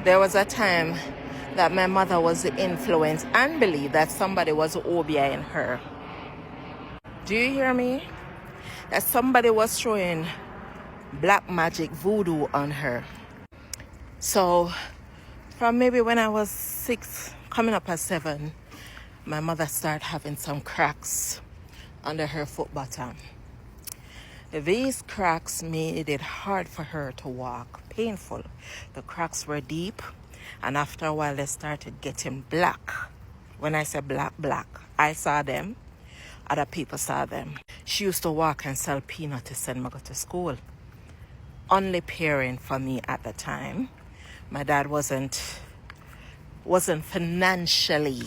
There was a time that my mother was influenced and believed that somebody was Obeah in her. Do you hear me? That somebody was throwing black magic voodoo on her. So from maybe when I was 6, coming up at 7, my mother started having some cracks under her foot bottom. These cracks made it hard for her to walk, painful. The cracks were deep, and after a while they started getting black. When I say black, black, I saw them, other people saw them. She used to walk and sell peanuts to send me to school. Only parent for me at the time. My dad wasn't financially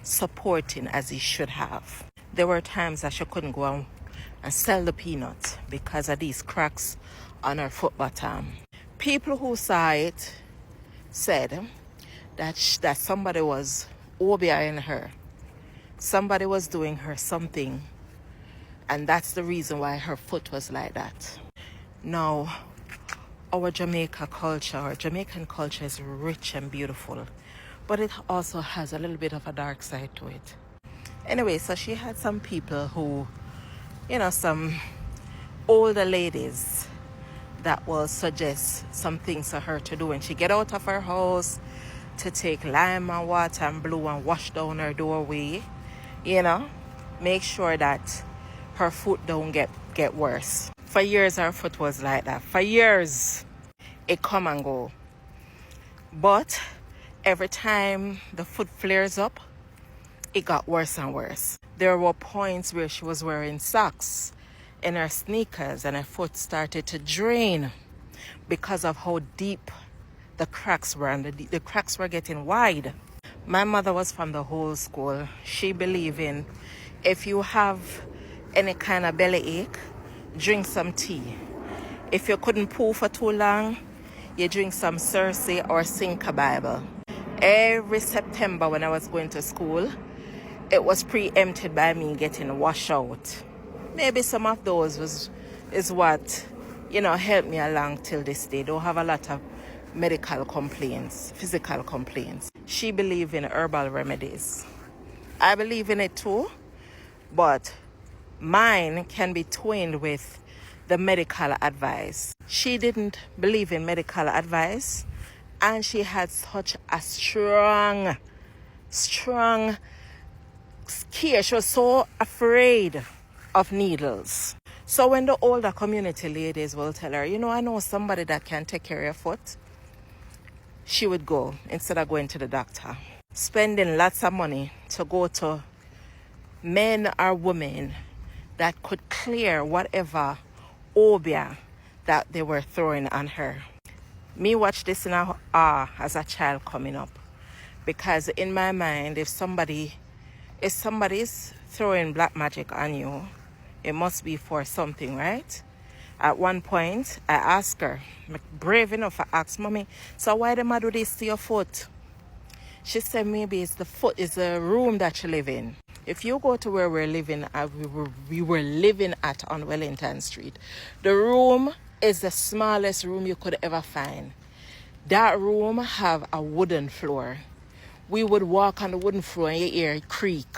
supporting as he should have. There were times that she couldn't go on and sell the peanuts because of these cracks on her foot bottom. People who saw it said that somebody was Obeah in her. Somebody was doing her something, and that's the reason why her foot was like that. Now, our Jamaican culture is rich and beautiful, but it also has a little bit of a dark side to it. Anyway, so she had some people who, some older ladies that will suggest some things for her to do when she get out of her house, to take lime and water and blue and wash down her doorway, make sure that her foot don't get worse. For years her foot was like that. For years it come and go. But every time the foot flares up, it got worse and worse. There were points where she was wearing socks in her sneakers and her foot started to drain because of how deep the cracks were, and the cracks were getting wide. My mother was from the whole school. She believed in, if you have any kind of bellyache, drink some tea. If you couldn't poo for too long, you drink some Cersei or sing a Bible. Every September when I was going to school, it was preempted by me getting washed out. Maybe some of those is what, helped me along till this day. Don't have a lot of medical complaints, physical complaints. She believed in herbal remedies. I believe in it too, but mine can be twinned with the medical advice. She didn't believe in medical advice, and she had such a strong scare. She was so afraid of needles. So when the older community ladies will tell her, I know somebody that can take care of your foot, she would go instead of going to the doctor, spending lots of money to go to men or women that could clear whatever Obeah that they were throwing on her. Me watch this in awe as a child coming up, because in my mind, if somebody's throwing black magic on you, it must be for something, right? At one point, I asked her, I'm brave enough to ask, Mommy, so why them do this to your foot? She said maybe it's the foot, is the room that you live in. If you go to where we're living, we were living at on Wellington Street, the room is the smallest room you could ever find. That room have a wooden floor. We would walk on the wooden floor and you hear it creak.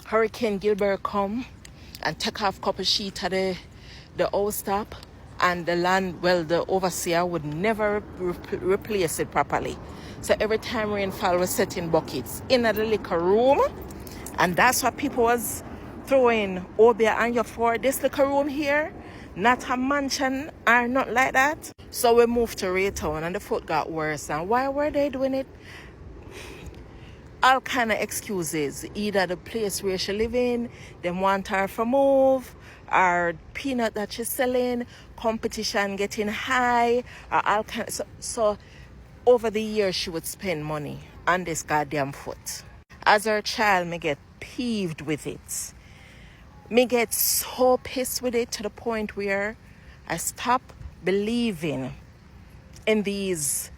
Hurricane Gilbert come and take off a couple sheets of the house top, and the overseer would never replace it properly. So every time rainfall was set in buckets in the little room, and that's what people was throwing Obeah on you for. This little room here, not a mansion or not like that. So we moved to Raytown and the foot got worse. And why were they doing it? All kind of excuses. Either the place where she live in, they want her to move, or peanut that she's selling, competition getting high, or all kind of, so over the years she would spend money on this goddamn foot. As her child, me get peeved with it. Me get so pissed with it to the point where I stop believing in these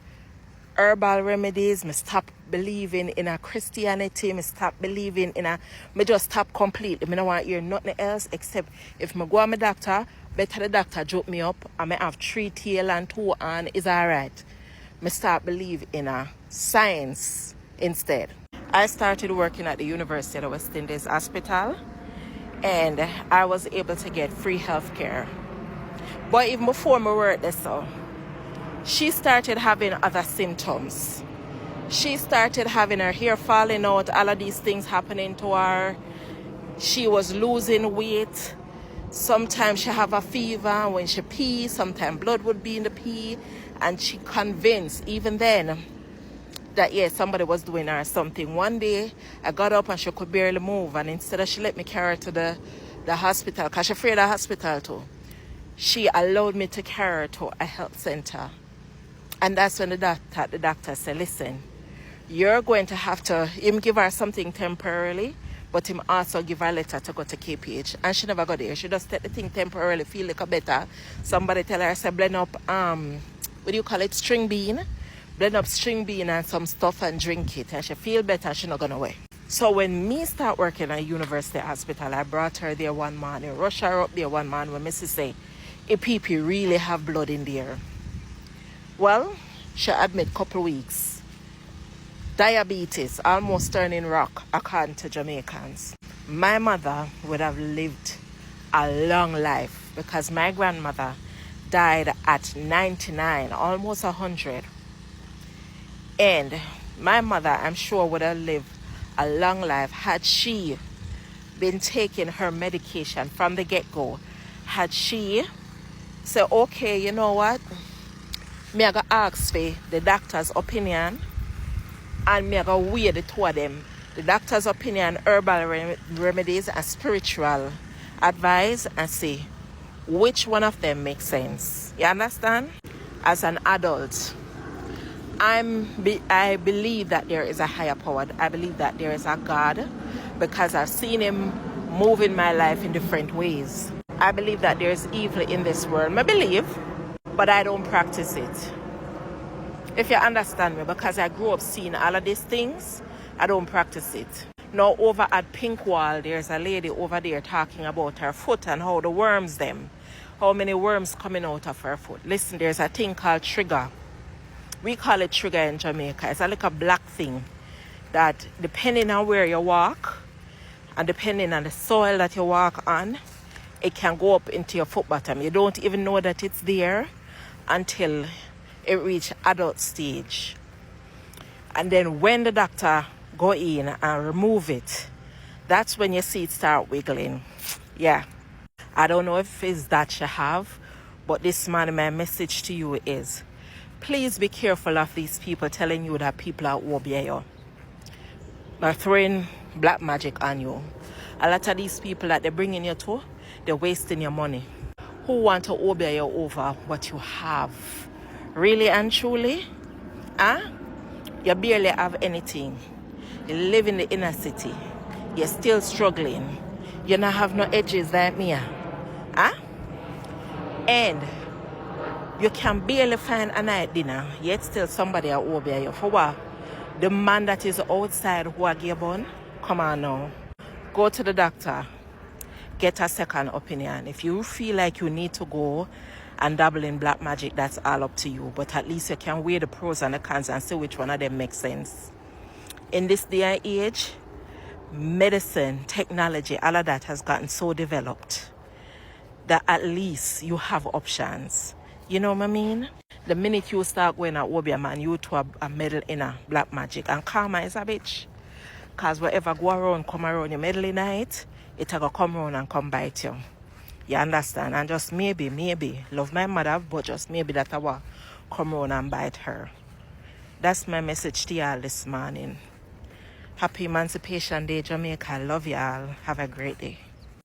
herbal remedies. Me stop believing in a Christianity. Me stop believing me just stop completely. Me don't want to hear nothing else except if me go to my doctor, better the doctor joke me up and me have 3 tail and 2 on is alright. me start believe in science instead. I started working at the University of the West Indies Hospital, and I was able to get free health care. But even before I worked there, so she started having other symptoms. She started having her hair falling out, all of these things happening to her. She was losing weight. Sometimes she have a fever when she pee. Sometimes blood would be in the pee. And she convinced, even then, that yes, somebody was doing her something. One day, I got up and she could barely move. And instead of she let me carry her to the hospital, because she's afraid of the hospital too, she allowed me to carry her to a health center. And that's when the doctor said, listen, you're going to have to, him give her something temporarily, but him also give her a letter to go to KPH. And she never got there. She just take the thing temporarily, feel like a better. Somebody tell her, say, blend up, what do you call it, string bean? Blend up string bean and some stuff and drink it. And she feel better, she not gonna away. So when me start working at University Hospital, I brought her there one morning, rush her up there one morning when Mrs. say, if people really have blood in there. Well, she admit couple weeks. Diabetes, almost turning rock, according to Jamaicans. My mother would have lived a long life because my grandmother died at 99, almost 100. And my mother, I'm sure, would have lived a long life had she been taking her medication from the get-go. Had she said, okay, you know what? Me I go ask for the doctor's opinion, and me I go weigh the two of them. The doctor's opinion, herbal remedies and spiritual advice, and see which one of them makes sense. You understand? As an adult, I believe that there is a higher power. I believe that there is a God because I've seen him move in my life in different ways. I believe that there is evil in this world. I believe, but I don't practice it. If you understand me, because I grew up seeing all of these things, I don't practice it. Now over at Pink Wall, there's a lady over there talking about her foot and how the worms how many worms coming out of her foot. Listen, there's a thing called trigger. We call it trigger in Jamaica. It's like a black thing that depending on where you walk and depending on the soil that you walk on, it can go up into your foot bottom. You don't even know that it's there until it reaches adult stage. And then when the doctor go in and remove it, that's when you see it start wiggling. Yeah. I don't know if it's that you have, but this morning my message to you is, please be careful of these people telling you that people are Obeah. They're throwing black magic on you. A lot of these people that they're bringing you to, they're wasting your money. Who want to Obeah you over what you have? Really and truly? You barely have anything. You live in the inner city. You're still struggling. You don't have no edges like me. And you can barely find a night dinner, yet still somebody at Obeah you. For what? The man that is outside who are given, come on now. Go to the doctor. Get a second opinion. If you feel like you need to go and dabble in black magic, that's all up to you. But at least you can weigh the pros and the cons and see which one of them makes sense. In this day and age, medicine, technology, all of that has gotten so developed that at least you have options. You know what I mean? The minute you start going at Obeahman, you to a meddle in a black magic. And karma is a bitch. Because whatever go around, come around, you meddle in it, it will come around and come bite you. You understand? And just maybe, love my mother, but just maybe that I will come around and bite her. That's my message to y'all this morning. Happy Emancipation Day, Jamaica. Love y'all. Have a great day.